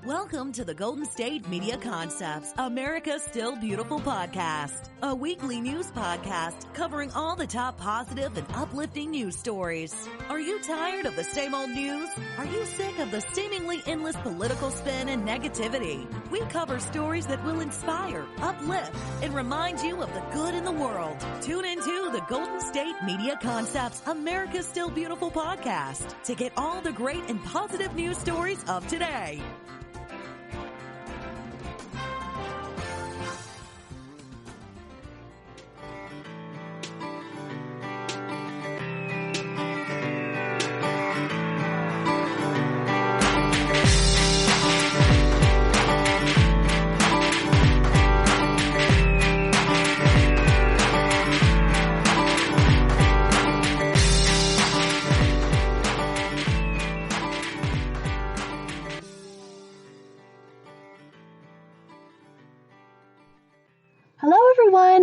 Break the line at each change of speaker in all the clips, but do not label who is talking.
Welcome to the Golden State Media Concepts, America's Still Beautiful podcast, a weekly news podcast covering all the top positive and uplifting news stories. Are you tired of the same old news? Are you sick of the seemingly endless political spin and negativity? We cover stories that will inspire, uplift, and remind you of the good in the world. Tune into the Golden State Media Concepts, America's Still Beautiful podcast to get all the great and positive news stories of today.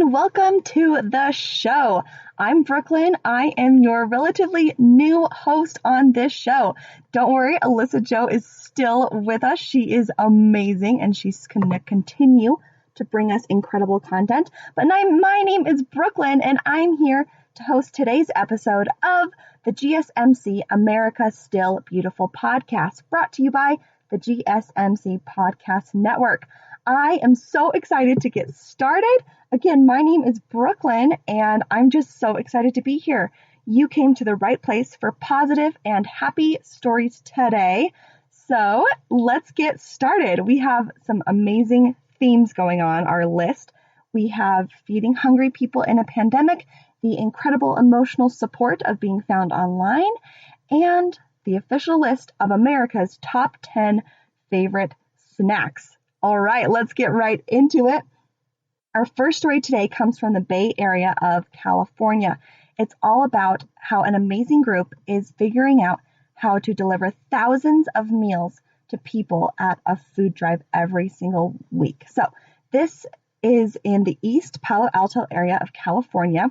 Welcome to the show. I'm Brooklyn. I am your relatively new host on this show. Don't worry, Alyssa Jo is still with us. She is amazing and she's going to continue to bring us incredible content. But my name is Brooklyn and I'm here to host today's episode of the GSMC America's Still Beautiful podcast, brought to you by the GSMC Podcast Network. I am so excited to get started. Again, my name is Brooklyn, and I'm just so excited to be here. You came to the right place for positive and happy stories today. So let's get started. We have some amazing themes going on our list. We have feeding hungry people in a pandemic, the incredible emotional support of being found online, and the official list of America's top 10 favorite snacks. All right, let's get right into it. Our first story today comes from the Bay Area of California. It's all about how an amazing group is figuring out how to deliver thousands of meals to people at a food drive every single week. So this is in the East Palo Alto area of California,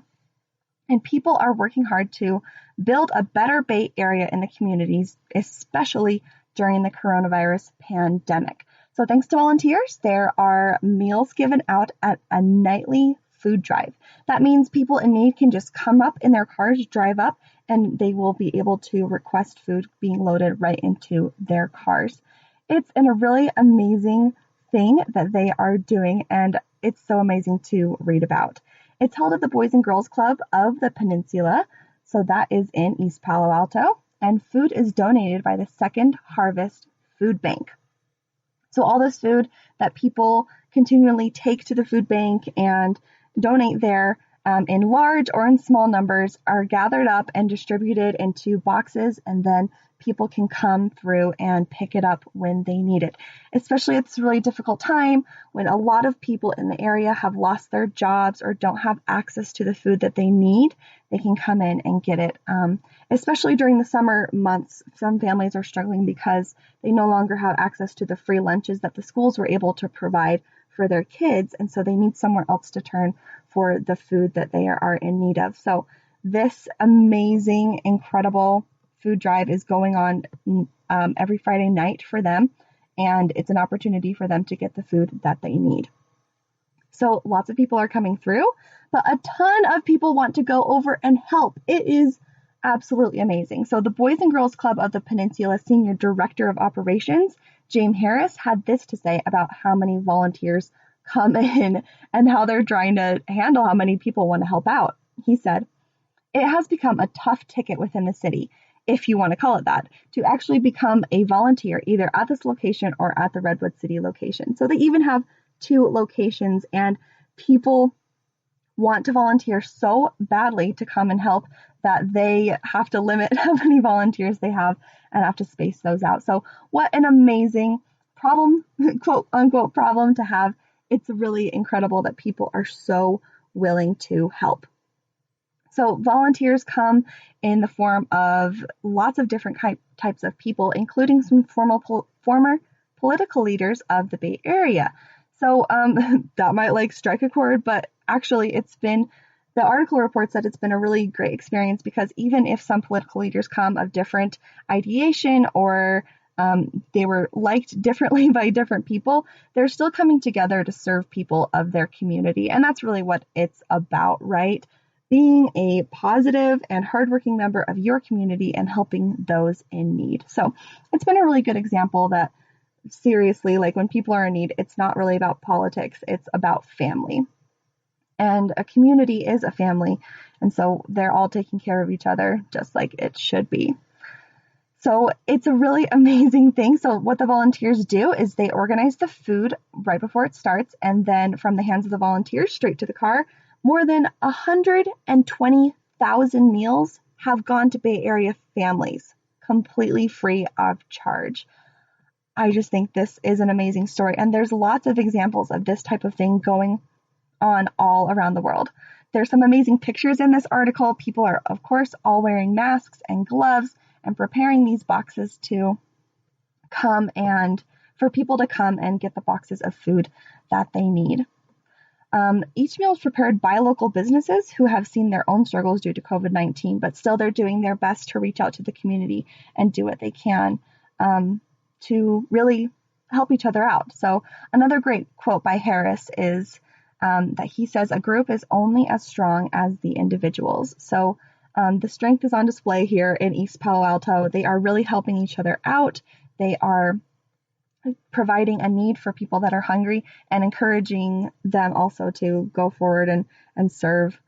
and people are working hard to build a better Bay Area in the communities, especially during the coronavirus pandemic. So thanks to volunteers, there are meals given out at a nightly food drive. That means people in need can just come up in their cars, drive up, and they will be able to request food being loaded right into their cars. It's a really amazing thing that they are doing, and it's so amazing to read about. It's held at the Boys and Girls Club of the Peninsula, so that is in East Palo Alto, and food is donated by the Second Harvest Food Bank. So all this food that people continually take to the food bank and donate there in large or in small numbers are gathered up and distributed into boxes, and then people can come through and pick it up when they need it. Especially it's a really difficult time when a lot of people in the area have lost their jobs or don't have access to the food that they need. They can come in and get it. Especially during the summer months, some families are struggling because they no longer have access to the free lunches that the schools were able to provide for their kids, and so they need somewhere else to turn for the food that they are in need of. So this amazing, incredible food drive is going on every Friday night for them, and it's an opportunity for them to get the food that they need. So lots of people are coming through, but a ton of people want to go over and help. It is absolutely amazing. So the Boys and Girls Club of the Peninsula Senior Director of Operations, James Harris, had this to say about how many volunteers come in and how they're trying to handle how many people want to help out. He said, "It has become a tough ticket within the city, if you want to call it that, to actually become a volunteer either at this location or at the Redwood City location." So they even have two locations, and people want to volunteer so badly to come and help that they have to limit how many volunteers they have and have to space those out. So what an amazing problem, quote unquote, problem to have. It's really incredible that people are so willing to help. So volunteers come in the form of lots of different types of people, including some former political leaders of the Bay Area. So that might strike a chord, but actually the article reports that it's been a really great experience, because even if some political leaders come of different ideation or they were liked differently by different people. They're still coming together to serve people of their community. And that's really what it's about, right? Being a positive and hardworking member of your community and helping those in need. So it's been a really good example that seriously, like when people are in need, it's not really about politics. It's about family. And a community is a family. And so they're all taking care of each other just like it should be. So it's a really amazing thing. So what the volunteers do is they organize the food right before it starts, and then from the hands of the volunteers straight to the car. More than 120,000 meals have gone to Bay Area families completely free of charge. I just think this is an amazing story. And there's lots of examples of this type of thing going on all around the world. There's some amazing pictures in this article. People are, of course, all wearing masks and gloves and preparing these boxes to come and for people to come and get the boxes of food that they need. Each meal is prepared by local businesses who have seen their own struggles due to COVID-19, but still they're doing their best to reach out to the community and do what they can to really help each other out. So another great quote by Harris is that he says, "A group is only as strong as the individuals." So the strength is on display here in East Palo Alto. They are really helping each other out. They are providing a need for people that are hungry and encouraging them also to go forward and serve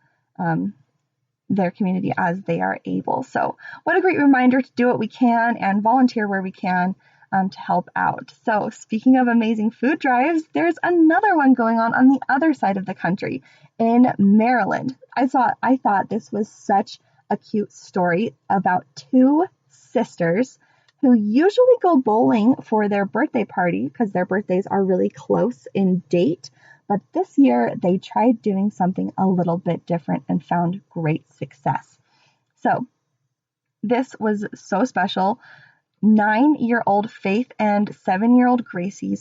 their community as they are able. So what a great reminder to do what we can and volunteer where we can to help out. So speaking of amazing food drives, there's another one going on the other side of the country in Maryland. I thought this was such a cute story about two sisters who usually go bowling for their birthday party because their birthdays are really close in date. But this year they tried doing something a little bit different and found great success. So this was so special. 9-year-old Faith and 7-year-old Gracie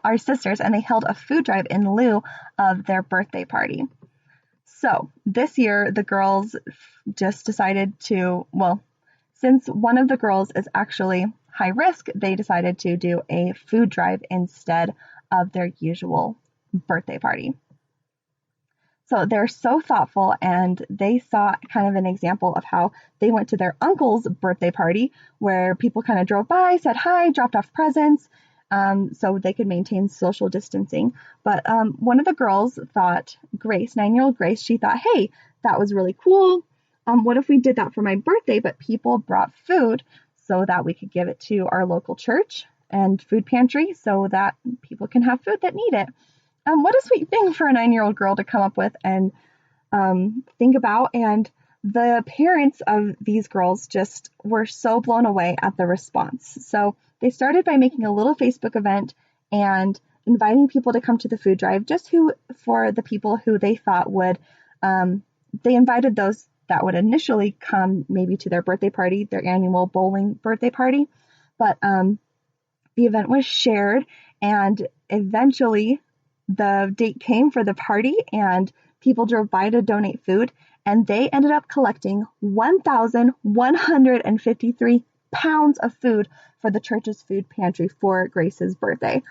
are sisters, and they held a food drive in lieu of their birthday party. So this year, the girls just decided to, since one of the girls is actually high risk, they decided to do a food drive instead of their usual birthday party. So they're so thoughtful, and they saw kind of an example of how they went to their uncle's birthday party where people kind of drove by, said hi, dropped off presents, so they could maintain social distancing. But one of the girls thought, Grace, 9-year-old Grace, she thought, hey, that was really cool. What if we did that for my birthday, but people brought food so that we could give it to our local church and food pantry so that people can have food that need it. What a sweet thing for a 9-year-old girl to come up with and think about. And the parents of these girls just were so blown away at the response. So they started by making a little Facebook event and inviting people to come to the food drive, for the people who they thought would, they invited those that would initially come maybe to their birthday party, their annual bowling birthday party. But the event was shared, and eventually the date came for the party and people drove by to donate food, and they ended up collecting 1,153 pounds of food for the church's food pantry for Grace's birthday.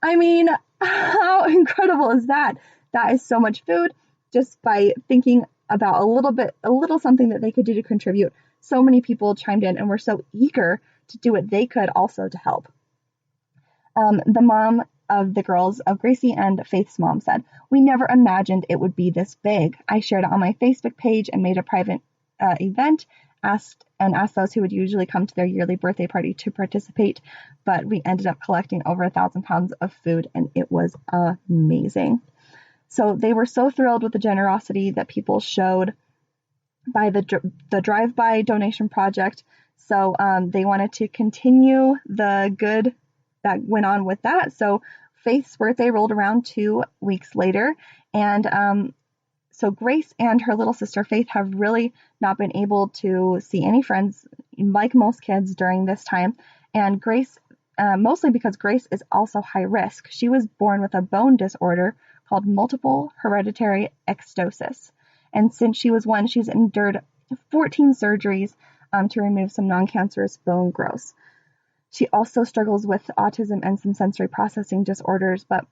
I mean, how incredible is that? That is so much food just by thinking about a little something that they could do to contribute. So many people chimed in and were so eager to do what they could also to help. The mom of the girls, of Gracie and Faith's mom, said, "We never imagined it would be this big. I shared it on my Facebook page and made a private event, asked those who would usually come to their yearly birthday party to participate, but we ended up collecting over 1,000 pounds of food, and it was amazing." So they were so thrilled with the generosity that people showed by the drive-by donation project. So they wanted to continue the good that went on with that. So Faith's birthday rolled around 2 weeks later, and so Grace and her little sister Faith have really not been able to see any friends like most kids during this time. And Grace, mostly because Grace is also high risk. She was born with a bone disorder called multiple hereditary ectosis. And since she was 1, she's endured 14 surgeries to remove some non-cancerous bone growths. She also struggles with autism and some sensory processing disorders, but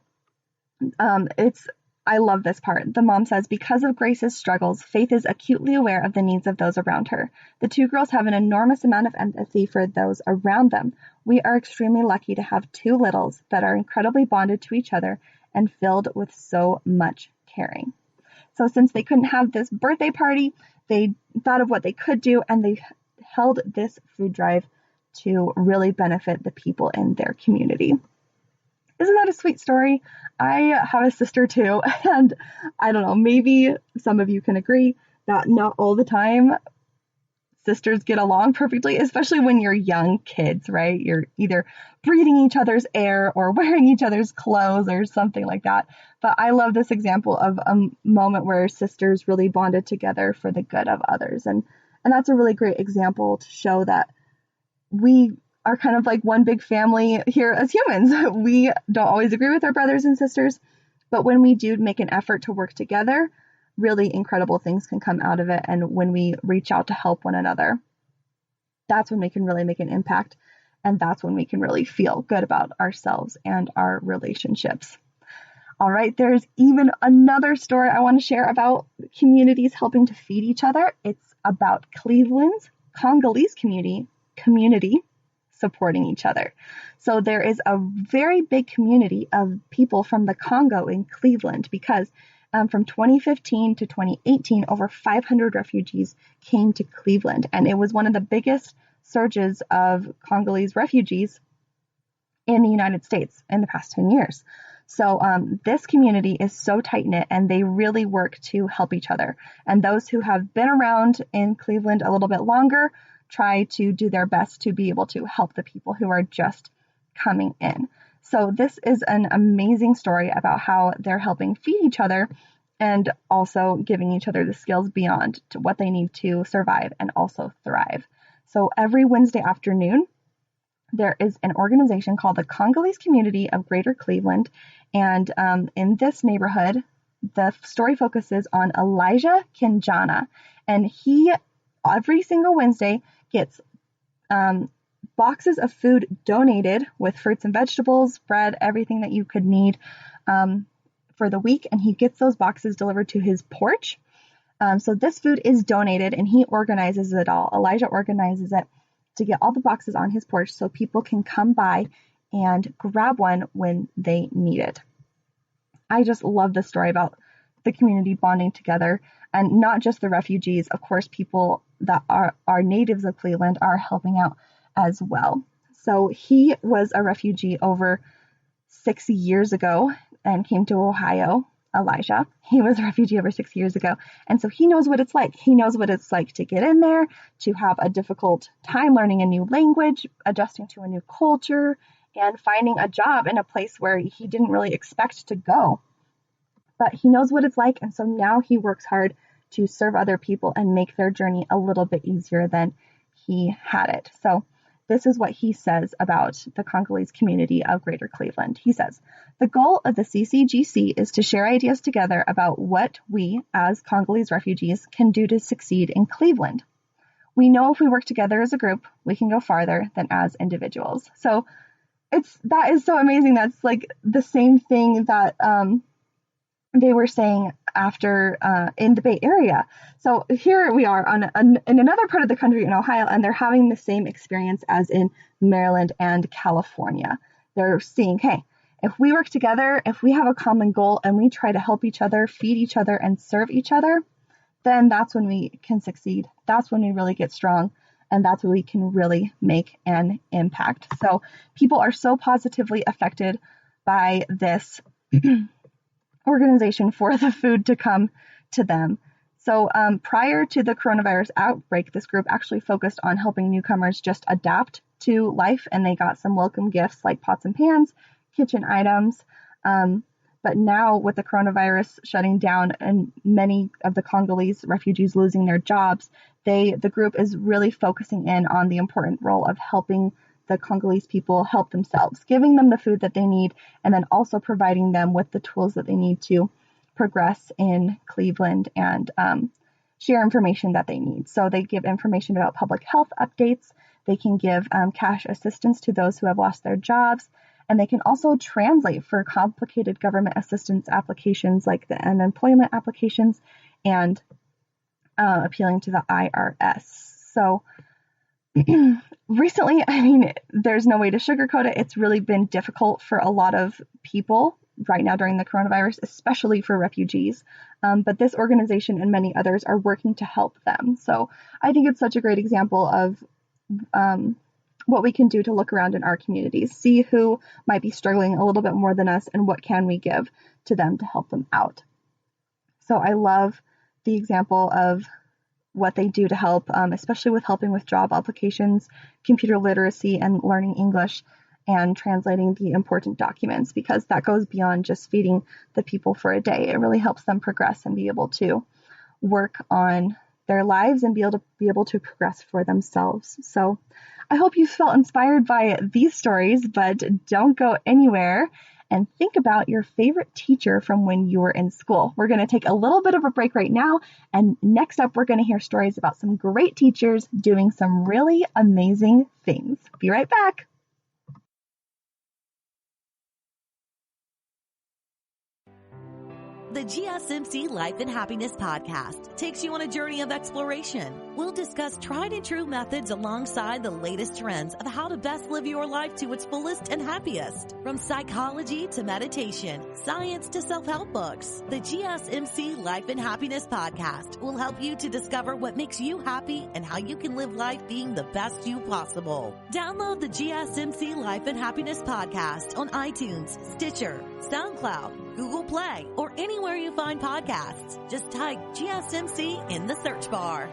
I love this part. The mom says, because of Grace's struggles, Faith is acutely aware of the needs of those around her. The two girls have an enormous amount of empathy for those around them. We are extremely lucky to have two littles that are incredibly bonded to each other and filled with so much caring. So since they couldn't have this birthday party, they thought of what they could do, and they held this food drive to really benefit the people in their community. Isn't that a sweet story? I have a sister too, and I don't know, maybe some of you can agree that not all the time sisters get along perfectly, especially when you're young kids, right? You're either breathing each other's air or wearing each other's clothes or something like that. But I love this example of a moment where sisters really bonded together for the good of others. And that's a really great example to show that we are kind of like one big family here as humans. We don't always agree with our brothers and sisters, but when we do make an effort to work together, really incredible things can come out of it. And when we reach out to help one another, that's when we can really make an impact. And that's when we can really feel good about ourselves and our relationships. All right, there's even another story I want to share about communities helping to feed each other. It's about Cleveland's Congolese community supporting each other. So there is a very big community of people from the Congo in Cleveland because from 2015 to 2018, over 500 refugees came to Cleveland, and it was one of the biggest surges of Congolese refugees in the United States in the past 10 years. So this community is so tight-knit, and they really work to help each other. And those who have been around in Cleveland a little bit longer try to do their best to be able to help the people who are just coming in. So this is an amazing story about how they're helping feed each other and also giving each other the skills beyond to what they need to survive and also thrive. So every Wednesday afternoon, there is an organization called the Congolese Community of Greater Cleveland. And in this neighborhood, the story focuses on Elijah Kinjana. And he, every single Wednesday, gets boxes of food donated with fruits and vegetables, bread, everything that you could need for the week. And he gets those boxes delivered to his porch. So this food is donated, and he organizes it all. Elijah organizes it to get all the boxes on his porch so people can come by and grab one when they need it. I just love this story about the community bonding together, and not just the refugees. Of course, people that are natives of Cleveland are helping out as well. So he was a refugee over 6 years ago and came to Ohio. Elijah, he was a refugee over 6 years ago. And so he knows what it's like. He knows what it's like to get in there, to have a difficult time learning a new language, adjusting to a new culture, and finding a job in a place where he didn't really expect to go. But he knows what it's like. And so now he works hard to serve other people and make their journey a little bit easier than he had it. So this is what he says about the Congolese community of Greater Cleveland. He says, the goal of the CCGC is to share ideas together about what we, as Congolese refugees, can do to succeed in Cleveland. We know if we work together as a group, we can go farther than as individuals. So that is so amazing. That's like the same thing that they were saying after in the Bay Area. So here we are in another part of the country in Ohio, and they're having the same experience as in Maryland and California. They're seeing, hey, if we work together, if we have a common goal and we try to help each other, feed each other, and serve each other, then that's when we can succeed. That's when we really get strong. And that's when we can really make an impact. So people are so positively affected by this organization for the food to come to them. So prior to the coronavirus outbreak, this group actually focused on helping newcomers just adapt to life, and they got some welcome gifts like pots and pans, kitchen items. But now with the coronavirus shutting down and many of the Congolese refugees losing their jobs, the group is really focusing in on the important role of helping the Congolese people help themselves, giving them the food that they need, and then also providing them with the tools that they need to progress in Cleveland and share information that they need. So they give information about public health updates. They can give cash assistance to those who have lost their jobs. And they can also translate for complicated government assistance applications like the unemployment applications and appealing to the IRS. So recently, there's no way to sugarcoat it. It's really been difficult for a lot of people right now during the coronavirus, especially for refugees. But this organization and many others are working to help them. So I think it's such a great example of what we can do to look around in our communities, see who might be struggling a little bit more than us, and what can we give to them to help them out. So I love the example of what they do to help, especially with helping with job applications, computer literacy, and learning English, and translating the important documents, because that goes beyond just feeding the people for a day. It really helps them progress and be able to work on their lives and be able to progress for themselves. So I hope you felt inspired by these stories, but don't go anywhere and think about your favorite teacher from when you were in school. We're going to take a little bit of a break right now, and next up we're going to hear stories about some great teachers doing some really amazing things. Be right back.
The GSMC Life and Happiness podcast takes you on a journey of exploration. We'll discuss tried and true methods alongside the latest trends of how to best live your life to its fullest and happiest. From psychology to meditation, science to self-help books, the GSMC Life and Happiness podcast will help you to discover what makes you happy and how you can live life being the best you possible. Download the GSMC Life and Happiness podcast on iTunes, Stitcher, SoundCloud, Google Play, or anywhere you find podcasts. Just type GSMC in the search bar.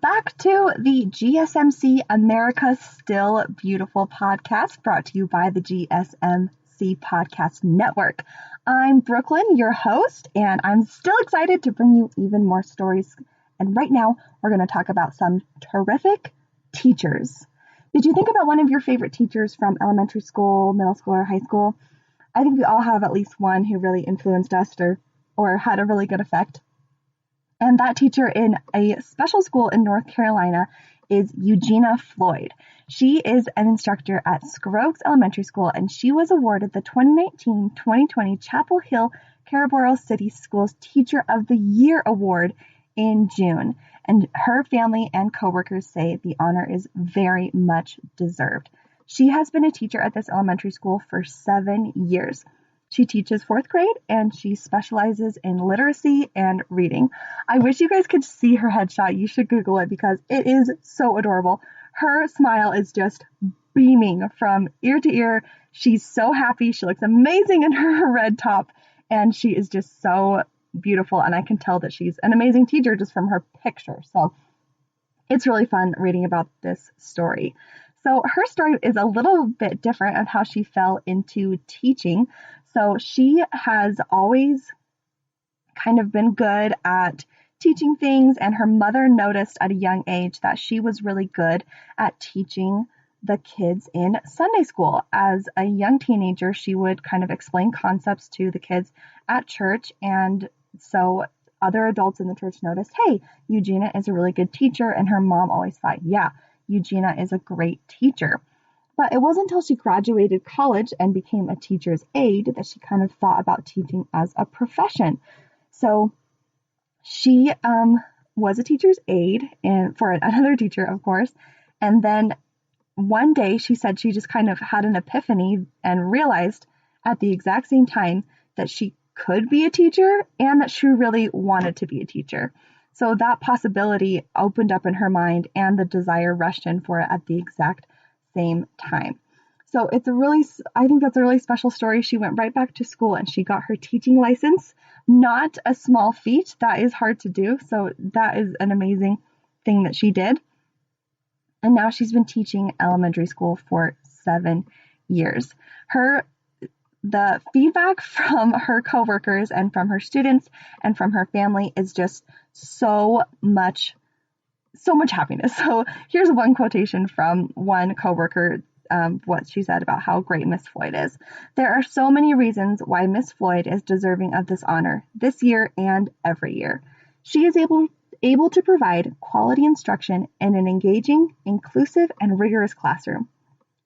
Back to the GSMC America Still Beautiful podcast, brought to you by the GSMC Podcast Network. I'm Brooklyn, your host, and I'm still excited to bring you even more stories. And right now, we're going to talk about some terrific teachers. Did you think about one of your favorite teachers from elementary school, middle school, or high school? I think we all have at least one who really influenced us or had a really good effect. And that teacher in a special school in North Carolina is Eugenia Floyd. She is an instructor at Scroggs Elementary School, and she was awarded the 2019-2020 Chapel Hill Carrboro City Schools Teacher of the Year Award in June. And her family and coworkers say the honor is very much deserved. She has been a teacher at this elementary school for 7 years. She teaches 4th grade, and she specializes in literacy and reading. I wish you guys could see her headshot. You should Google it because it is so adorable. Her smile is just beaming from ear to ear. She's so happy. She looks amazing in her red top, and she is just so beautiful. And I can tell that she's an amazing teacher just from her picture. So it's really fun reading about this story. So her story is a little bit different of how she fell into teaching. So she has always kind of been good at teaching things, and her mother noticed at a young age that she was really good at teaching the kids in Sunday school. As a young teenager, she would kind of explain concepts to the kids at church, and so other adults in the church noticed, hey, Eugenia is a really good teacher, and her mom always thought, yeah, Eugenia is a great teacher. But it wasn't until she graduated college and became a teacher's aide that she kind of thought about teaching as a profession. So she was a teacher's aide for another teacher, of course. And then one day she said she just kind of had an epiphany and realized at the exact same time that she could be a teacher and that she really wanted to be a teacher. So that possibility opened up in her mind, and the desire rushed in for it at the exact same time. So I think that's a really special story. She went right back to school and she got her teaching license. Not a small feat. That is hard to do. So that is an amazing thing that she did. And now she's been teaching elementary school for 7 years. The feedback from her coworkers and from her students and from her family is just so much happiness. So here's one quotation from one coworker, what she said about how great Miss Floyd is. "There are so many reasons why Miss Floyd is deserving of this honor this year and every year. She is able to provide quality instruction in an engaging, inclusive, and rigorous classroom.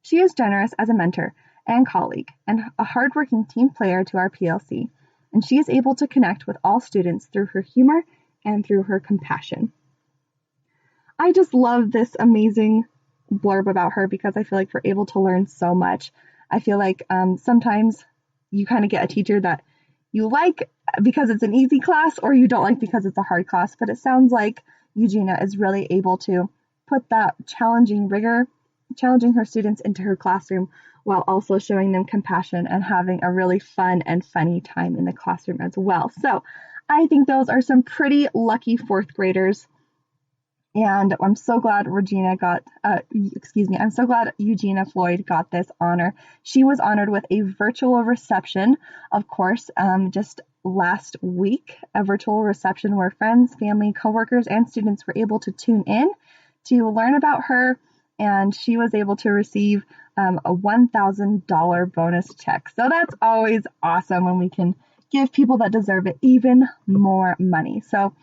She is generous as a mentor and colleague, and a hardworking team player to our PLC, and she is able to connect with all students through her humor and through her compassion." I just love this amazing blurb about her because I feel like we're able to learn so much. I feel like sometimes you kind of get a teacher that you like because it's an easy class, or you don't like because it's a hard class, but it sounds like Eugenia is really able to put that challenging her students into her classroom while also showing them compassion and having a really fun and funny time in the classroom as well. So I think those are some pretty lucky fourth graders. And I'm so glad I'm so glad Eugenia Floyd got this honor. She was honored with a virtual reception, of course, just last week, a virtual reception where friends, family, coworkers, and students were able to tune in to learn about her. And she was able to receive a $1,000 bonus check. So that's always awesome when we can give people that deserve it even more money. So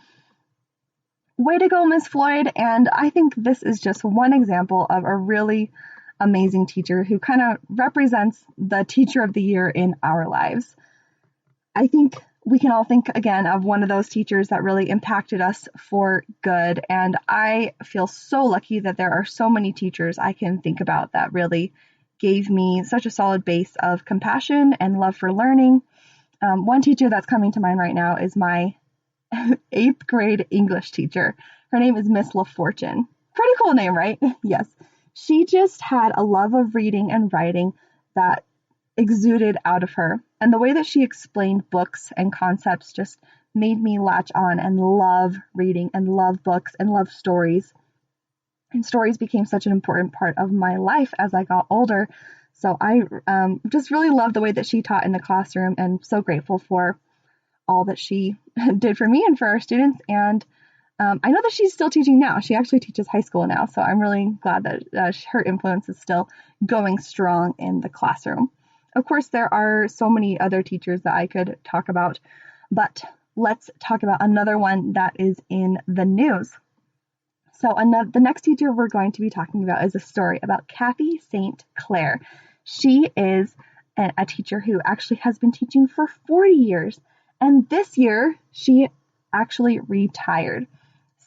way to go, Miss Floyd. And I think this is just one example of a really amazing teacher who kind of represents the teacher of the year in our lives. I think we can all think again of one of those teachers that really impacted us for good. And I feel so lucky that there are so many teachers I can think about that really gave me such a solid base of compassion and love for learning. One teacher that's coming to mind right now is my 8th grade English teacher. Her name is Miss LaFortune. Pretty cool name, right? Yes. She just had a love of reading and writing that exuded out of her. And the way that she explained books and concepts just made me latch on and love reading and love books and love stories. And stories became such an important part of my life as I got older. So I just really love the way that she taught in the classroom, and so grateful for all that she did for me and for our students. And I know that she's still teaching now. She actually teaches high school now. So I'm really glad that her influence is still going strong in the classroom. Of course, there are so many other teachers that I could talk about, but let's talk about another one that is in the news. So the next teacher we're going to be talking about is a story about Kathy St. Clair. She is a teacher who actually has been teaching for 40 years. And this year, she actually retired.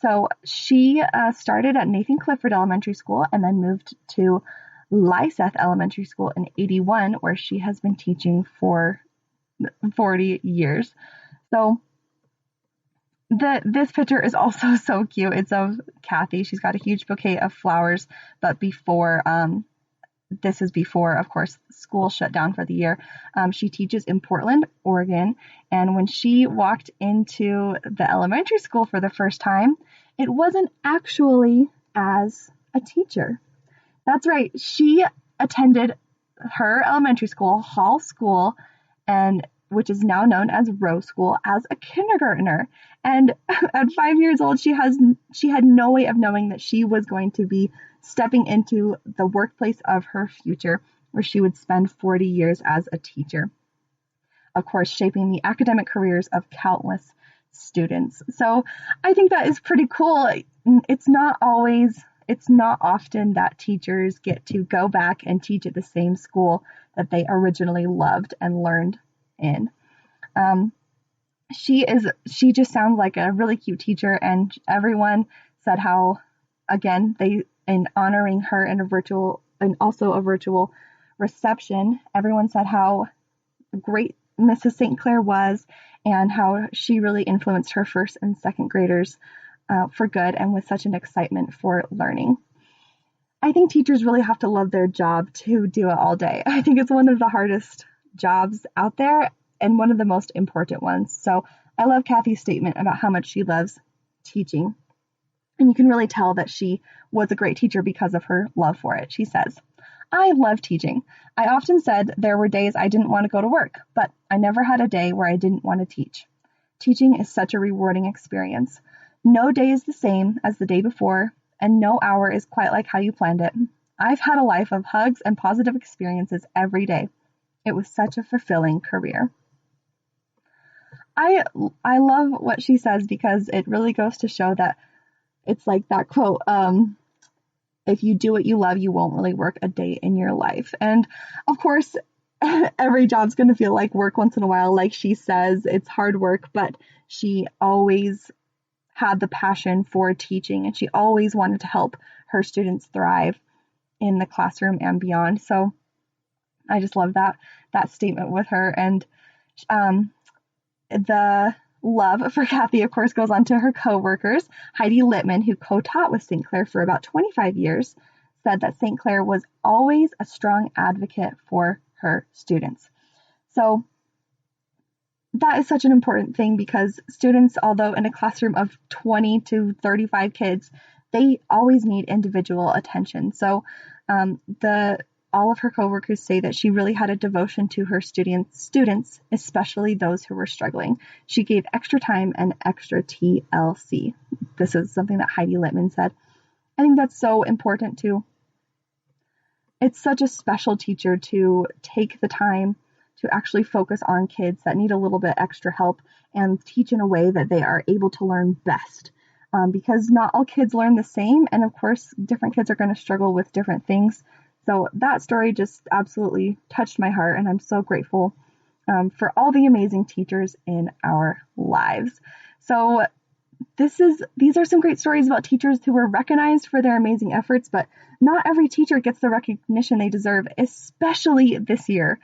So she started at Nathan Clifford Elementary School and then moved to Lyseth Elementary School in 81, where she has been teaching for 40 years. So this picture is also so cute. It's of Kathy. She's got a huge bouquet of flowers, but this is before, of course, school shut down for the year. She teaches in Portland, Oregon. And when she walked into the elementary school for the first time, it wasn't actually as a teacher. That's right. She attended her elementary school, Hall School, which is now known as Rowe School, as a kindergartner. And at 5 years old, she had no way of knowing that she was going to be stepping into the workplace of her future, where she would spend 40 years as a teacher. Of course, shaping the academic careers of countless students. So I think that is pretty cool. It's not often that teachers get to go back and teach at the same school that they originally loved and learned in. She just sounds like a really cute teacher, and everyone said how, again, in honoring her in a virtual reception, everyone said how great Mrs. St. Clair was and how she really influenced her first and second graders for good and with such an excitement for learning. I think teachers really have to love their job to do it all day. I think it's one of the hardest jobs out there and one of the most important ones. So I love Kathy's statement about how much she loves teaching. And you can really tell that she was a great teacher because of her love for it. She says, "I love teaching. I often said there were days I didn't want to go to work, but I never had a day where I didn't want to teach. Teaching is such a rewarding experience. No day is the same as the day before, and no hour is quite like how you planned it. I've had a life of hugs and positive experiences every day. It was such a fulfilling career." I love what she says because it really goes to show that it's like that quote, if you do what you love, you won't really work a day in your life. And of course, every job's going to feel like work once in a while. Like she says, it's hard work, but she always had the passion for teaching and she always wanted to help her students thrive in the classroom and beyond. So I just love that statement with her. And the love for Kathy, of course, goes on to her co-workers. Heidi Littman, who co-taught with St. Clair for about 25 years, said that St. Clair was always a strong advocate for her students. So that is such an important thing because students, although in a classroom of 20 to 35 kids, they always need individual attention. So all of her coworkers say that she really had a devotion to her students, especially those who were struggling. She gave extra time and extra TLC. This is something that Heidi Littman said. I think that's so important too. It's such a special teacher to take the time to actually focus on kids that need a little bit extra help and teach in a way that they are able to learn best. Because not all kids learn the same. And of course, different kids are going to struggle with different things. So that story just absolutely touched my heart, and I'm so grateful for all the amazing teachers in our lives. So these are some great stories about teachers who were recognized for their amazing efforts, but not every teacher gets the recognition they deserve, especially this year.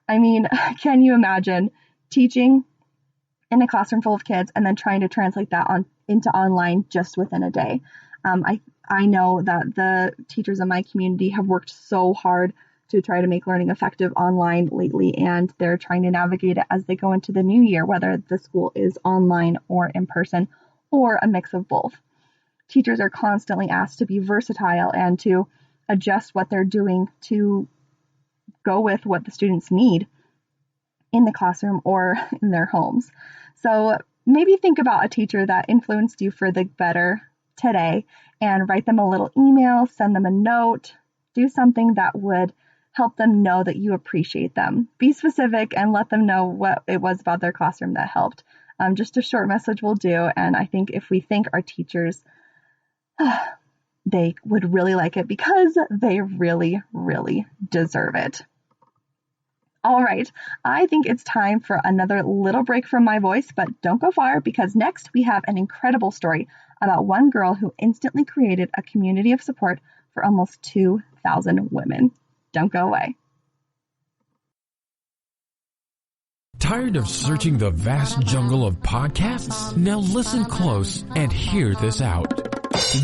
I mean, can you imagine teaching in a classroom full of kids and then trying to translate that into online just within a day? I know that the teachers in my community have worked so hard to try to make learning effective online lately, and they're trying to navigate it as they go into the new year, whether the school is online or in person or a mix of both. Teachers are constantly asked to be versatile and to adjust what they're doing to go with what the students need in the classroom or in their homes. So maybe think about a teacher that influenced you for the better today and write them a little email, send them a note, do something that would help them know that you appreciate them. Be specific and let them know what it was about their classroom that helped. Just a short message will do. And I think if we thank our teachers, they would really like it because they really, really deserve it. All right, I think it's time for another little break from my voice, but don't go far because next we have an incredible story about one girl who instantly created a community of support for almost 2,000 women. Don't go away.
Tired of searching the vast jungle of podcasts? Now listen close and hear this out.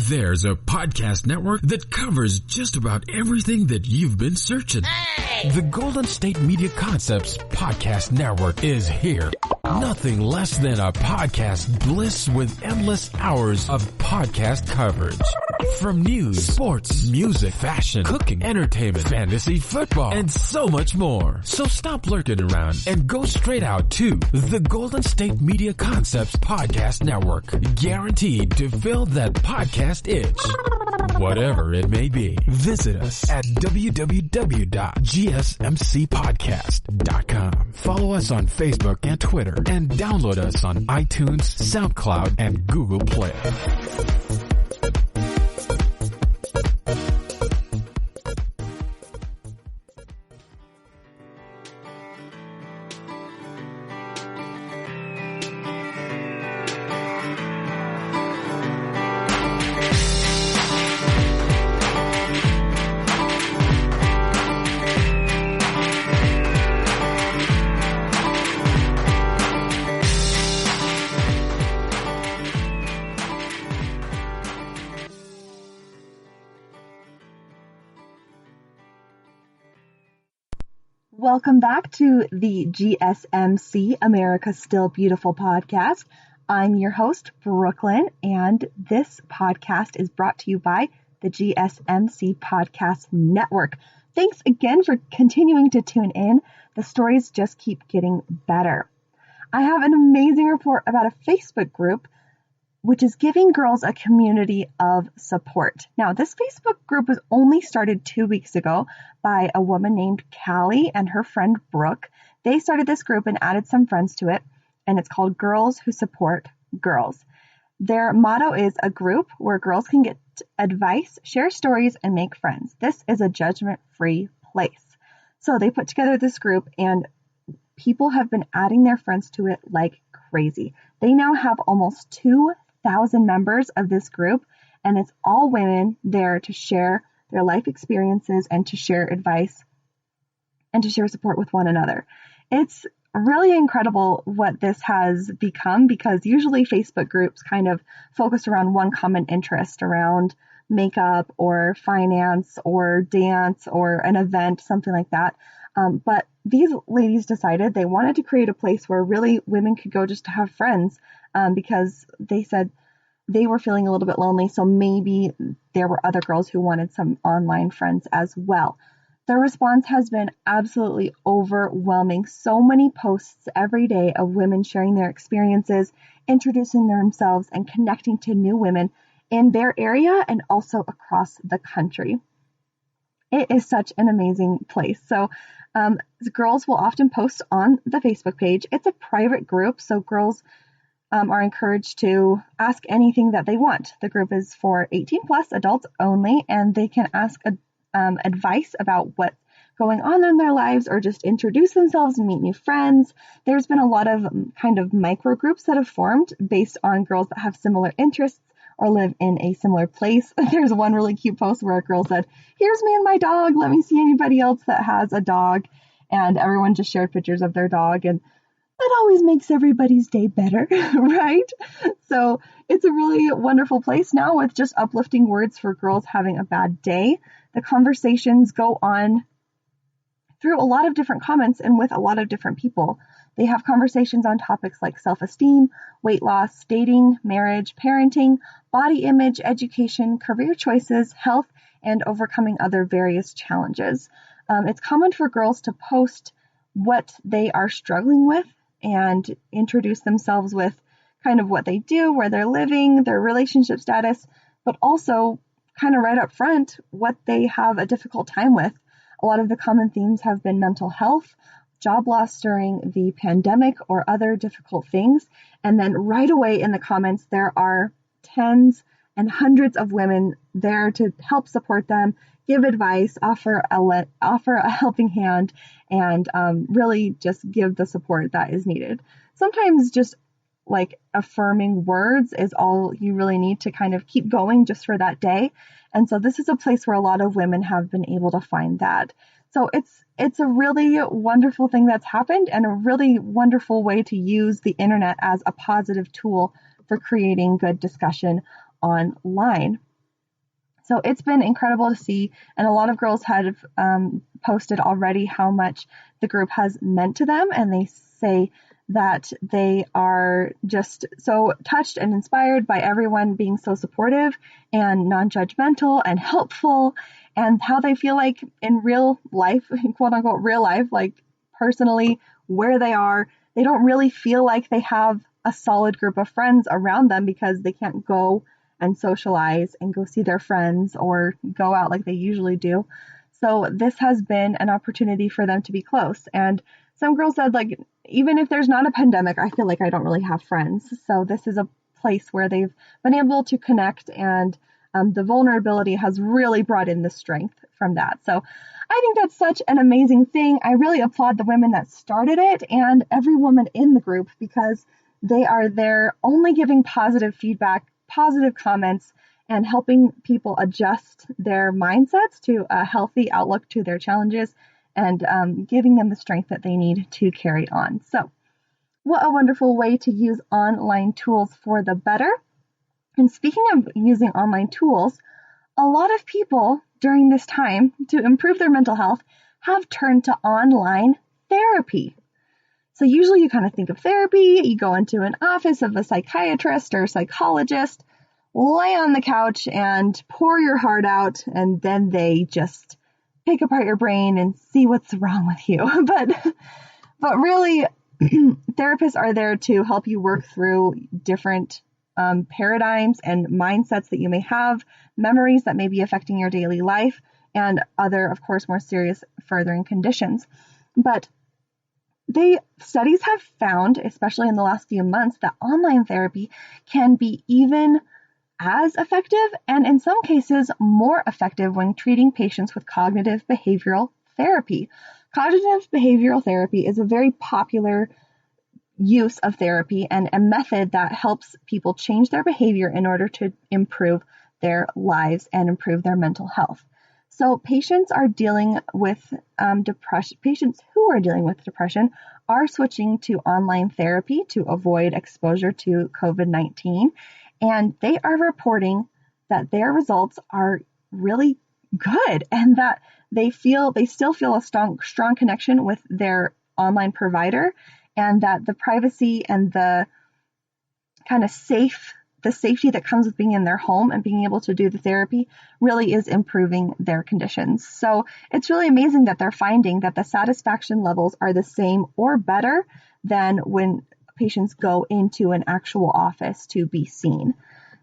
There's a podcast network that covers just about everything that you've been searching. Hey! The Golden State Media Concepts Podcast Network is here. Nothing less than a podcast bliss with endless hours of podcast coverage. From news, sports, music, fashion, cooking, entertainment, fantasy, football, and so much more. So stop lurking around and go straight out to the Golden State Media Concepts Podcast Network. Guaranteed to fill that podcast itch. Whatever it may be. Visit us at www.gsmcpodcast.com. Follow us on Facebook and Twitter and download us on iTunes, SoundCloud, and Google Play.
Welcome back to the GSMC, America's Still Beautiful podcast. I'm your host, Brooklyn, and this podcast is brought to you by the GSMC Podcast Network. Thanks again for continuing to tune in. The stories just keep getting better. I have an amazing report about a Facebook group which is giving girls a community of support. Now, this Facebook group was only started 2 weeks ago by a woman named Callie and her friend Brooke. They started this group and added some friends to it, and it's called Girls Who Support Girls. Their motto is a group where girls can get advice, share stories, and make friends. This is a judgment-free place. So they put together this group, and people have been adding their friends to it like crazy. They now have almost 2,000 members of this group, and it's all women there to share their life experiences and to share advice and to share support with one another. It's really incredible what this has become, because usually Facebook groups kind of focus around one common interest around makeup or finance or dance or an event, something like that. But these ladies decided they wanted to create a place where really women could go just to have friends, because they said they were feeling a little bit lonely. So maybe there were other girls who wanted some online friends as well. The response has been absolutely overwhelming. So many posts every day of women sharing their experiences, introducing themselves, and connecting to new women in their area and also across the country. It is such an amazing place. So girls will often post on the Facebook page. It's a private group, so girls are encouraged to ask anything that they want. The group is for 18 plus adults only, and they can ask advice about what's going on in their lives or just introduce themselves and meet new friends. There's been a lot of kind of micro groups that have formed based on girls that have similar interests or live in a similar place. There's one really cute post where a girl said, "Here's me and my dog. Let me see anybody else that has a dog." And everyone just shared pictures of their dog, and that always makes everybody's day better, right? So it's a really wonderful place now with just uplifting words for girls having a bad day. The conversations go on through a lot of different comments and with a lot of different people. They have conversations on topics like self-esteem, weight loss, dating, marriage, parenting, body image, education, career choices, health, and overcoming other various challenges. It's common for girls to post what they are struggling with and introduce themselves with kind of what they do, where they're living, their relationship status, but also kind of right up front what they have a difficult time with. A lot of the common themes have been mental health, job loss during the pandemic, or other difficult things. And then right away in the comments, there are tens and hundreds of women there to help support them, give advice, offer a helping hand, and really just give the support that is needed. Sometimes just like affirming words is all you really need to kind of keep going just for that day. And so this is a place where a lot of women have been able to find that. So it's a really wonderful thing that's happened, and a really wonderful way to use the internet as a positive tool for creating good discussion online. So it's been incredible to see, and a lot of girls have posted already how much the group has meant to them, and they say that they are just so touched and inspired by everyone being so supportive and non-judgmental and helpful, and how they feel like in real life, quote unquote real life, like personally where they are, they don't really feel like they have a solid group of friends around them because they can't go and socialize and go see their friends or go out like they usually do. So this has been an opportunity for them to be close. And some girls said, like, even if there's not a pandemic, I feel like I don't really have friends. So this is a place where they've been able to connect, and the vulnerability has really brought in the strength from that. So I think that's such an amazing thing. I really applaud the women that started it and every woman in the group, because they are there only giving positive feedback, positive comments, and helping people adjust their mindsets to a healthy outlook to their challenges, and giving them the strength that they need to carry on. So what a wonderful way to use online tools for the better. And speaking of using online tools, a lot of people during this time to improve their mental health have turned to online therapy. So usually you kind of think of therapy, you go into an office of a psychiatrist or psychologist, lay on the couch and pour your heart out, and then they just pick apart your brain and see what's wrong with you. But really, therapists are there to help you work through different paradigms and mindsets that you may have, memories that may be affecting your daily life, and other, of course, more serious furthering conditions. But studies have found, especially in the last few months, that online therapy can be even as effective and in some cases more effective when treating patients with cognitive behavioral therapy. Cognitive behavioral therapy is a very popular use of therapy and a method that helps people change their behavior in order to improve their lives and improve their mental health. So patients who are dealing with depression are switching to online therapy to avoid exposure to COVID-19, and they are reporting that their results are really good and that they still feel a strong connection with their online provider, and that the privacy and the kind of safety that comes with being in their home and being able to do the therapy really is improving their conditions. So it's really amazing that they're finding that the satisfaction levels are the same or better than when patients go into an actual office to be seen.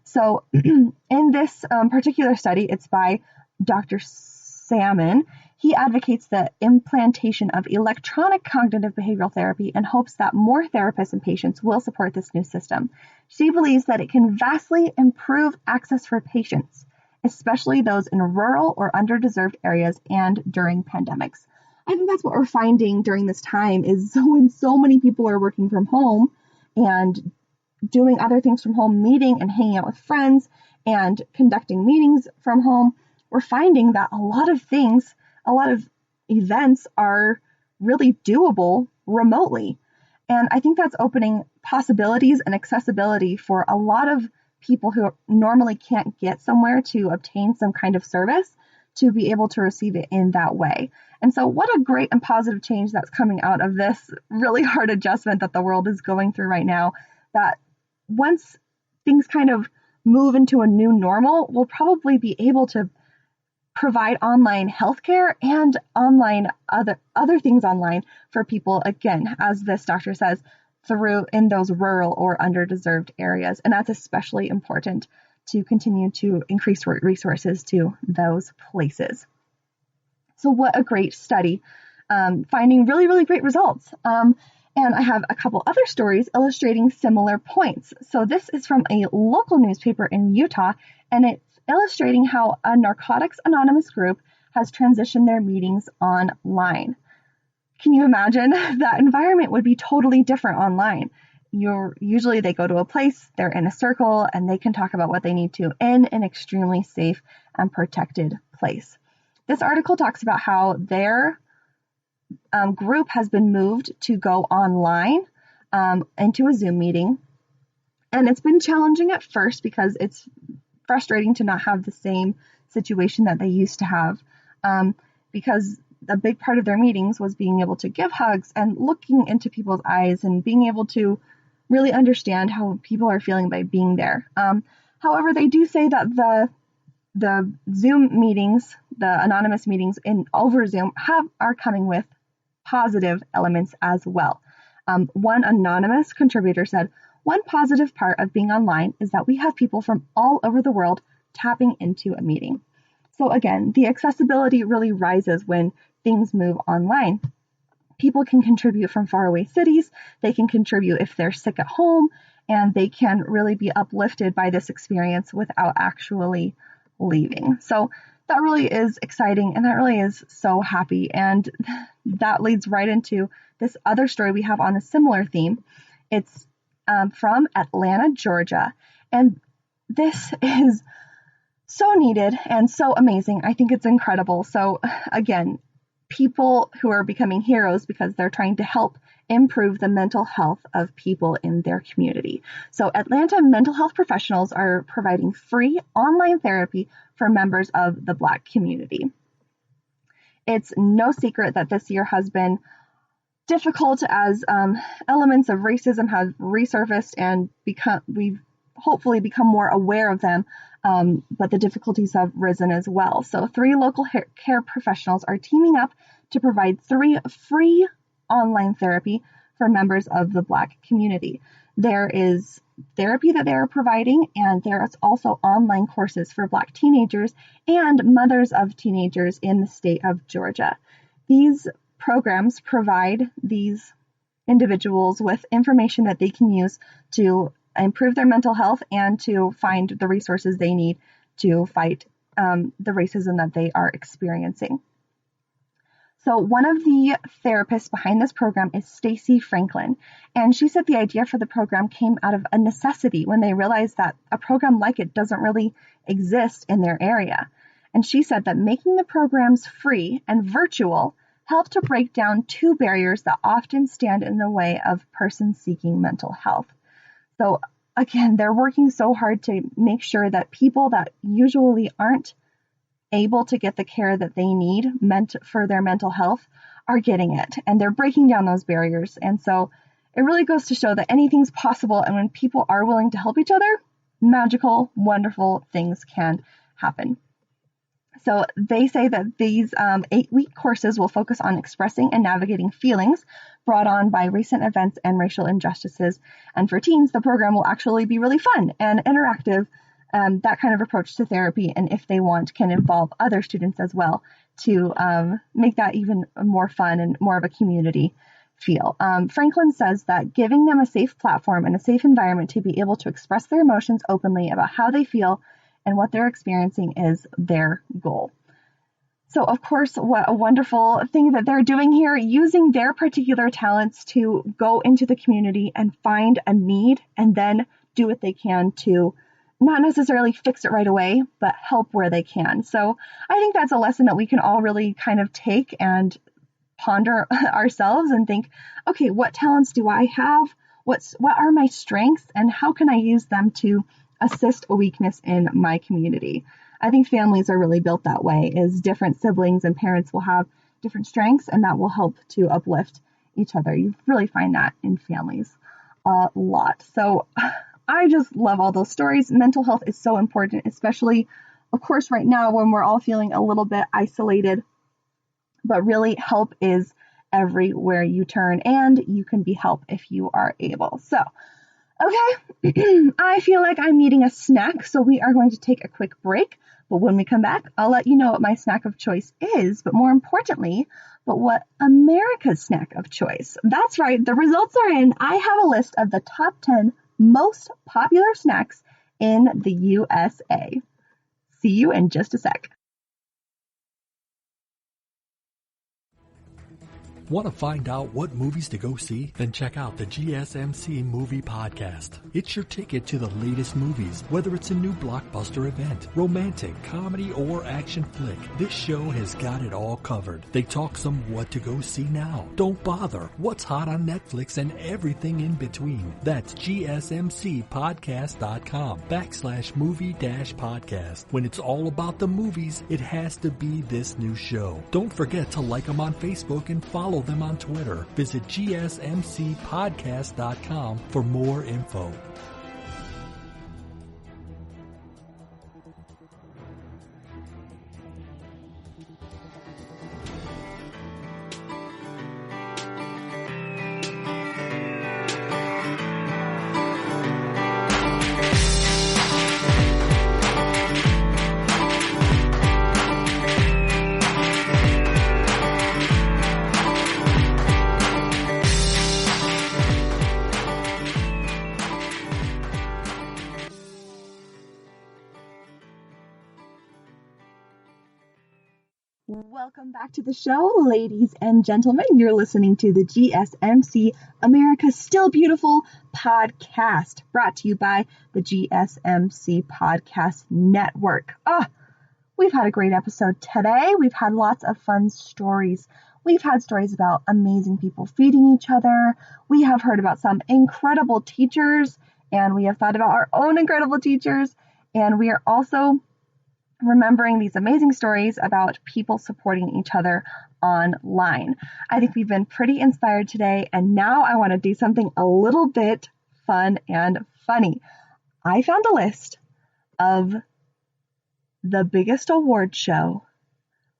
So in this particular study, it's by Dr. Salmon. He advocates the implantation of electronic cognitive behavioral therapy and hopes that more therapists and patients will support this new system. She believes that it can vastly improve access for patients, especially those in rural or underserved areas and during pandemics. I think that's what we're finding during this time is when so many people are working from home and doing other things from home, meeting and hanging out with friends and conducting meetings from home, we're finding that a lot of events are really doable remotely. And I think that's opening possibilities and accessibility for a lot of people who normally can't get somewhere to obtain some kind of service to be able to receive it in that way. And so what a great and positive change that's coming out of this really hard adjustment that the world is going through right now, that once things kind of move into a new normal, we'll probably be able to provide online healthcare and online other things online for people, again, as this doctor says, through in those rural or underserved areas. And that's especially important to continue to increase resources to those places. So what a great study, finding really, really great results. And I have a couple other stories illustrating similar points. So this is from a local newspaper in Utah, and it's illustrating how a Narcotics Anonymous group has transitioned their meetings online. Can you imagine? That environment would be totally different online. Usually they go to a place, they're in a circle, and they can talk about what they need to in an extremely safe and protected place. This article talks about how their group has been moved to go online into a Zoom meeting. And it's been challenging at first because it's frustrating to not have the same situation that they used to have, because a big part of their meetings was being able to give hugs and looking into people's eyes and being able to really understand how people are feeling by being there. However, they do say that the Zoom meetings, the anonymous meetings over Zoom are coming with positive elements as well. One anonymous contributor said, "One positive part of being online is that we have people from all over the world tapping into a meeting." So again, the accessibility really rises when things move online. People can contribute from faraway cities, they can contribute if they're sick at home, and they can really be uplifted by this experience without actually leaving. So that really is exciting, and that really is so happy. And that leads right into this other story we have on a similar theme. It's from Atlanta, Georgia. And this is so needed and so amazing. I think it's incredible. So again, people who are becoming heroes because they're trying to help improve the mental health of people in their community. So Atlanta mental health professionals are providing free online therapy for members of the Black community. It's no secret that this year has been difficult as elements of racism have resurfaced and we've hopefully become more aware of them, but the difficulties have risen as well. So 3 local care professionals are teaming up to provide 3 free online therapy for members of the Black community. There is therapy that they are providing, and there is also online courses for Black teenagers and mothers of teenagers in the state of Georgia. These programs provide these individuals with information that they can use to improve their mental health and to find the resources they need to fight the racism that they are experiencing. So one of the therapists behind this program is Stacy Franklin, and she said the idea for the program came out of a necessity when they realized that a program like it doesn't really exist in their area. And she said that making the programs free and virtual helped to break down 2 barriers that often stand in the way of persons seeking mental health. So again, they're working so hard to make sure that people that usually aren't able to get the care that they need meant for their mental health are getting it, and they're breaking down those barriers. And so it really goes to show that anything's possible, and when people are willing to help each other, magical, wonderful things can happen. So they say that these 8-week courses will focus on expressing and navigating feelings brought on by recent events and racial injustices. And for teens, the program will actually be really fun and interactive. That kind of approach to therapy, and if they want, can involve other students as well to make that even more fun and more of a community feel. Franklin says that giving them a safe platform and a safe environment to be able to express their emotions openly about how they feel and what they're experiencing is their goal. So, of course, what a wonderful thing that they're doing here, using their particular talents to go into the community and find a need and then do what they can to not necessarily fix it right away, but help where they can. So I think that's a lesson that we can all really kind of take and ponder ourselves and think, okay, what talents do I have? What are my strengths, and how can I use them to assist a weakness in my community? I think families are really built that way, is different siblings and parents will have different strengths, and that will help to uplift each other. You really find that in families a lot. So I just love all those stories. Mental health is so important, especially, of course, right now when we're all feeling a little bit isolated. But really, help is everywhere you turn, and you can be helped if you are able. So, okay, I feel like I'm needing a snack, so we are going to take a quick break. But when we come back, I'll let you know what my snack of choice is, but more importantly, what America's snack of choice. That's right, the results are in. I have a list of the top 10 most popular snacks in the USA. See you in just a sec.
Want to find out what movies to go see? Then check out the GSMC Movie Podcast. It's your ticket to the latest movies, whether it's a new blockbuster event, romantic, comedy, or action flick. This show has got it all covered. They talk some what to go see now. Don't bother. What's hot on Netflix and everything in between. That's gsmcpodcast.com/movie-podcast. When it's all about the movies, it has to be this new show. Don't forget to like them on Facebook and follow them on Twitter. Visit gsmcpodcast.com for more info.
Welcome back to the show, ladies and gentlemen. You're listening to the GSMC America's Still Beautiful podcast, brought to you by the GSMC Podcast Network. We've had a great episode today. We've had lots of fun stories. We've had stories about amazing people feeding each other. We have heard about some incredible teachers, and we have thought about our own incredible teachers. And we are also remembering these amazing stories about people supporting each other online. I think we've been pretty inspired today, and now I want to do something a little bit fun and funny. I found a list of the biggest award show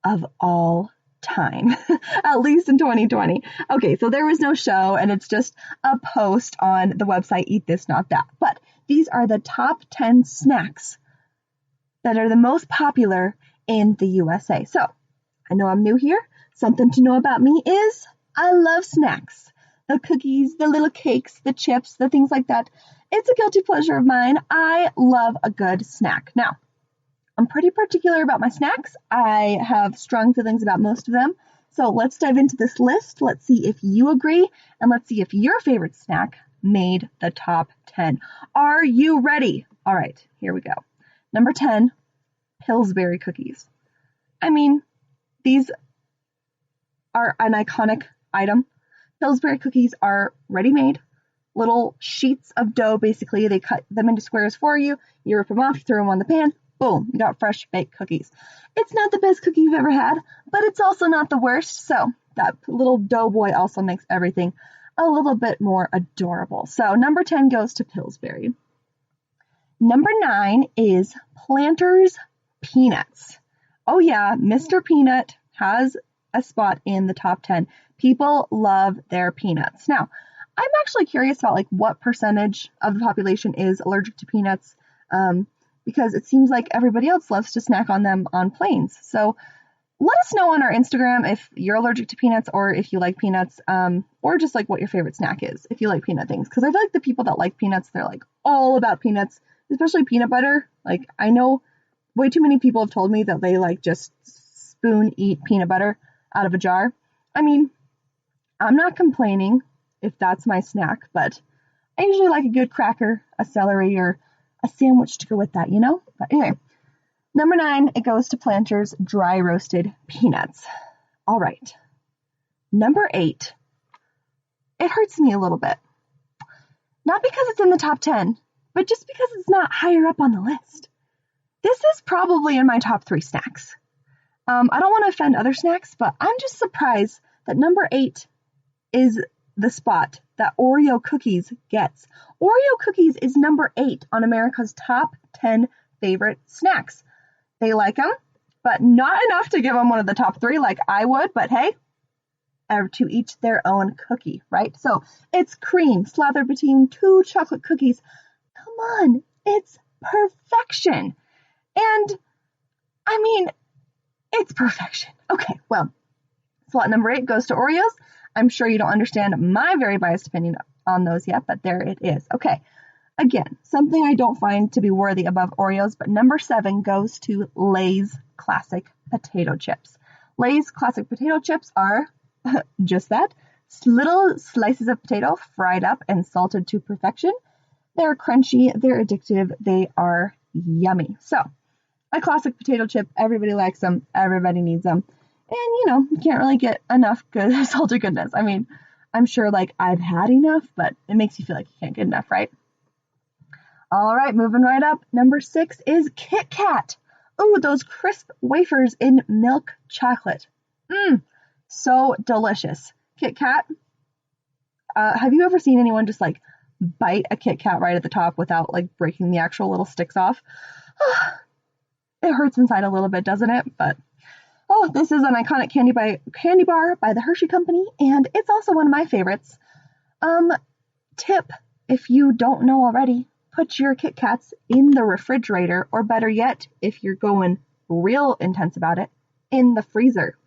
of all time, at least in 2020. Okay, so there was no show, and it's just a post on the website Eat This Not That. But these are the top 10 snacks that are the most popular in the USA. So I know I'm new here. Something to know about me is I love snacks. The cookies, the little cakes, the chips, the things like that. It's a guilty pleasure of mine. I love a good snack. Now, I'm pretty particular about my snacks. I have strong feelings about most of them. So let's dive into this list. Let's see if you agree, and let's see if your favorite snack made the top 10. Are you ready? All right, here we go. Number 10, Pillsbury cookies. I mean, these are an iconic item. Pillsbury cookies are ready-made, little sheets of dough, basically. They cut them into squares for you. You rip them off, you throw them on the pan. Boom, you got fresh baked cookies. It's not the best cookie you've ever had, but it's also not the worst. So that little doughboy also makes everything a little bit more adorable. So number 10 goes to Pillsbury. Number 9 is Planters Peanuts. Oh yeah, Mr. Peanut has a spot in the top 10. People love their peanuts. Now, I'm actually curious about like what percentage of the population is allergic to peanuts, because it seems like everybody else loves to snack on them on planes. So let us know on our Instagram if you're allergic to peanuts or if you like peanuts, or just like what your favorite snack is if you like peanut things. Because I feel like the people that like peanuts, they're like all about peanuts, especially peanut butter. Like I know way too many people have told me that they like just spoon eat peanut butter out of a jar. I mean, I'm not complaining if that's my snack, but I usually like a good cracker, a celery, or a sandwich to go with that, you know? But anyway, number 9, it goes to Planters dry roasted peanuts. All right. Number 8, it hurts me a little bit. Not because it's in the top 10, but just because it's not higher up on the list. This is probably in my top 3 snacks. I don't want to offend other snacks, but I'm just surprised that number 8 is the spot that Oreo cookies gets. Oreo cookies is number 8 on America's top 10 favorite snacks. They like them, but not enough to give them one of the top 3 like I would, but hey, to each their own cookie, right? So it's cream slathered between 2 chocolate cookies. Come on, it's perfection. And I mean, it's perfection. Okay, well, slot number 8 goes to Oreos. I'm sure you don't understand my very biased opinion on those yet, but there it is. Okay, again, something I don't find to be worthy above Oreos, but number 7 goes to Lay's Classic Potato Chips. Lay's Classic Potato Chips are just that, little slices of potato fried up and salted to perfection. They're crunchy, they're addictive, they are yummy. So, a classic potato chip, everybody likes them, everybody needs them. And, you know, you can't really get enough good salted goodness. I mean, I'm sure, like, I've had enough, but it makes you feel like you can't get enough, right? All right, moving right up. Number 6 is Kit Kat. Ooh, those crisp wafers in milk chocolate. So delicious. Kit Kat. Have you ever seen anyone just, like, bite a Kit Kat right at the top without, like, breaking the actual little sticks off? It hurts inside a little bit, doesn't it? But this is an iconic candy bar by the Hershey Company, and it's also one of my favorites. Tip, if you don't know already, put your Kit Kats in the refrigerator, or better yet, if you're going real intense about it, in the freezer.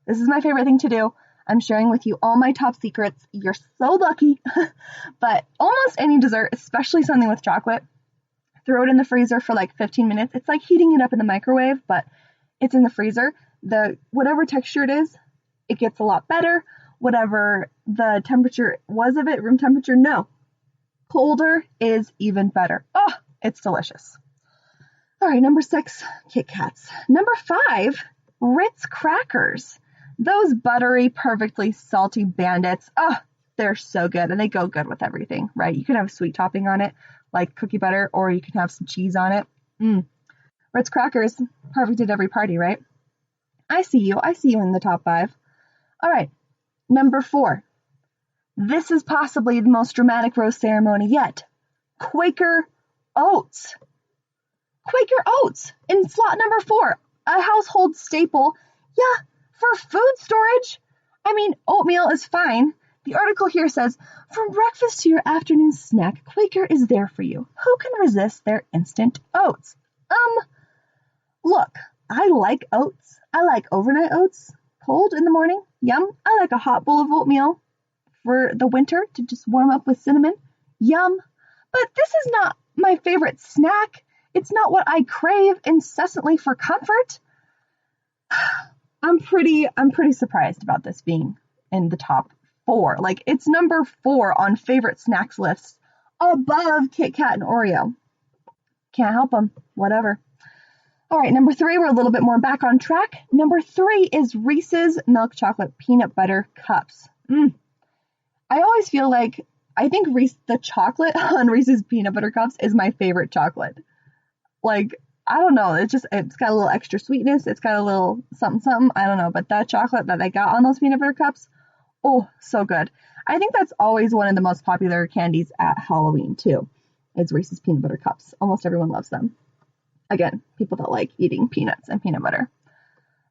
This is my favorite thing to do. I'm sharing with you all my top secrets. You're so lucky. But almost any dessert, especially something with chocolate, throw it in the freezer for like 15 minutes. It's like heating it up in the microwave, but it's in the freezer. Whatever texture it is, it gets a lot better. Whatever the temperature was of it, room temperature, no. Colder is even better. Oh, it's delicious. All right, number 6, Kit Kats. Number 5, Ritz crackers. Those buttery, perfectly salty bandits. Oh, they're so good, and they go good with everything, right? You can have sweet topping on it, like cookie butter, or you can have some cheese on it. Ritz crackers, perfect at every party, right? I see you in the top 5. All right, number 4. This is possibly the most dramatic rose ceremony yet. Quaker Oats. Quaker Oats in slot number 4, a household staple. Yeah, for food storage. I mean, oatmeal is fine. The article here says, from breakfast to your afternoon snack, Quaker is there for you. Who can resist their instant oats? Look, I like oats. I like overnight oats, cold in the morning. Yum. I like a hot bowl of oatmeal for the winter to just warm up with cinnamon. Yum. But this is not my favorite snack. It's not what I crave incessantly for comfort. I'm pretty surprised about this being in the top 4. Like, it's number 4 on favorite snacks lists, above Kit Kat and Oreo. Can't help them. Whatever. All right, number 3, we're a little bit more back on track. Number 3 is Reese's Milk Chocolate Peanut Butter Cups. I always feel like, I think the chocolate on Reese's Peanut Butter Cups is my favorite chocolate. Like, I don't know, it's got a little extra sweetness, it's got a little something, I don't know, but that chocolate that I got on those peanut butter cups, oh, so good. I think that's always one of the most popular candies at Halloween, too, is Reese's Peanut Butter Cups. Almost everyone loves them. Again, people that like eating peanuts and peanut butter.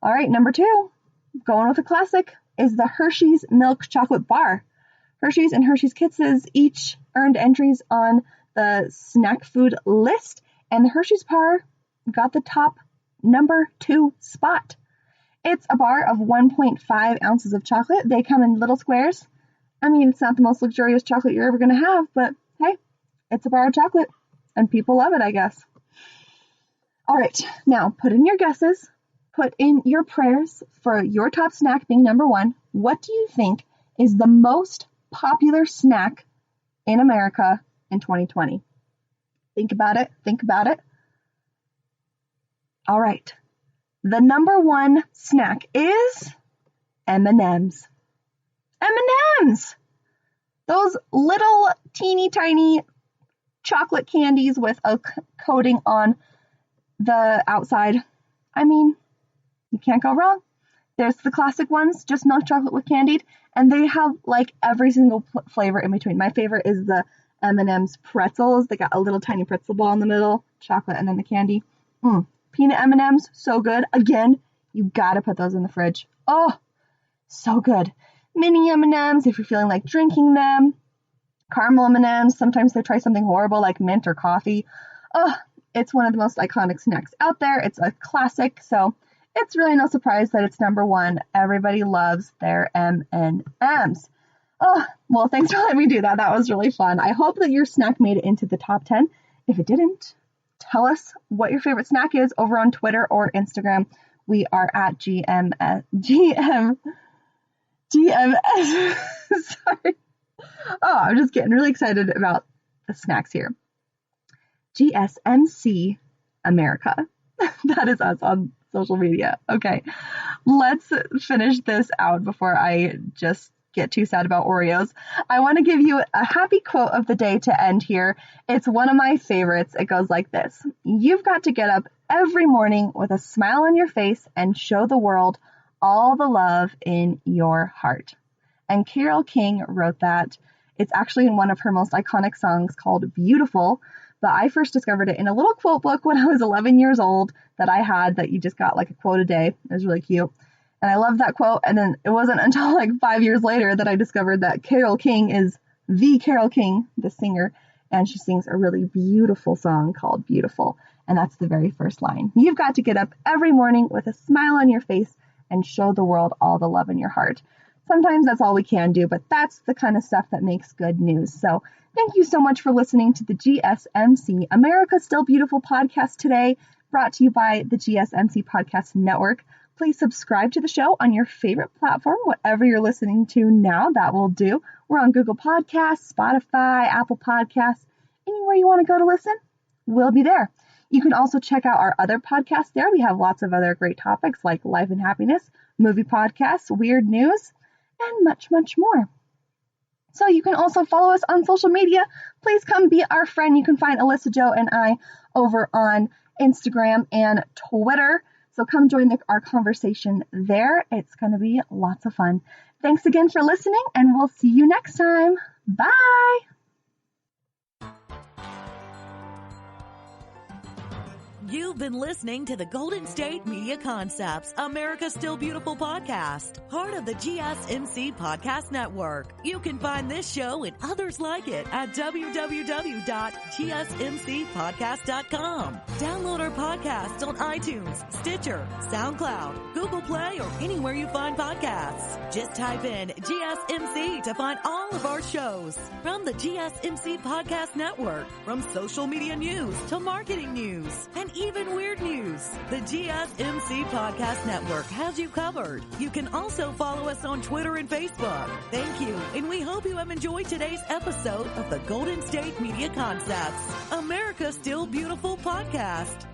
All right, number 2, going with a classic, is the Hershey's Milk Chocolate Bar. Hershey's and Hershey's Kisses each earned entries on the snack food list, and the Hershey's bar got the top number 2 spot. It's a bar of 1.5 ounces of chocolate. They come in little squares. I mean, it's not the most luxurious chocolate you're ever going to have, but hey, it's a bar of chocolate, and people love it, I guess. All right, now put in your guesses, put in your prayers for your top snack being number 1. What do you think is the most popular snack in America in 2020? Think about it. All right, the number 1 snack is M&Ms. M&Ms! Those little teeny tiny chocolate candies with a coating on the outside. I mean, you can't go wrong. There's the classic ones, just milk chocolate with candied, and they have like every single flavor in between. My favorite is the M&M's pretzels. They got a little tiny pretzel ball in the middle, chocolate, and then the candy. Peanut M&M's, so good. Again, you gotta put those in the fridge. Oh, so good. Mini M&M's if you're feeling like drinking them. Caramel M&M's, sometimes they try something horrible like mint or coffee. Oh, it's one of the most iconic snacks out there. It's a classic, so it's really no surprise that it's number 1. Everybody loves their M&M's. Oh, well, thanks for letting me do that. That was really fun. I hope that your snack made it into the top 10. If it didn't, tell us what your favorite snack is over on Twitter or Instagram. We are at GMS. Sorry. Oh, I'm just getting really excited about the snacks here. GSMC America. That is us on social media. Okay, let's finish this out before I just get too sad about Oreos. I want to give you a happy quote of the day to end here. It's one of my favorites. It goes like this. You've got to get up every morning with a smile on your face and show the world all the love in your heart. And Carole King wrote that. It's actually in one of her most iconic songs called Beautiful, but I first discovered it in a little quote book when I was 11 years old that I had that you just got like a quote a day. It was really cute. And I loved that quote. And then it wasn't until like 5 years later that I discovered that Carole King is the Carole King, the singer, and she sings a really beautiful song called Beautiful. And that's the very first line. You've got to get up every morning with a smile on your face and show the world all the love in your heart. Sometimes that's all we can do, but that's the kind of stuff that makes good news. So thank you so much for listening to the GSMC America Still Beautiful podcast today, brought to you by the GSMC Podcast Network. Please subscribe to the show on your favorite platform, whatever you're listening to now, that will do. We're on Google Podcasts, Spotify, Apple Podcasts, anywhere you want to go to listen, we'll be there. You can also check out our other podcasts there. We have lots of other great topics like life and happiness, movie podcasts, weird news, and much, much more. So you can also follow us on social media. Please come be our friend. You can find Alyssa, Joe, and I over on Instagram, and Twitter. So come join our conversation there. It's going to be lots of fun. Thanks again for listening, and we'll see you next time. Bye.
You've been listening to the Golden State Media Concepts, America's Still Beautiful podcast, part of the GSMC Podcast Network. You can find this show and others like it at www.gsmcpodcast.com. Download our podcasts on iTunes, Stitcher, SoundCloud, Google Play, or anywhere you find podcasts. Just type in GSMC to find all of our shows. From the GSMC Podcast Network, from social media news to marketing news, and even weird news, the GSMC Podcast Network has you covered. You can also follow us on Twitter and Facebook. Thank you, and we hope you have enjoyed today's episode of the Golden State Media Concepts, America's Still Beautiful podcast.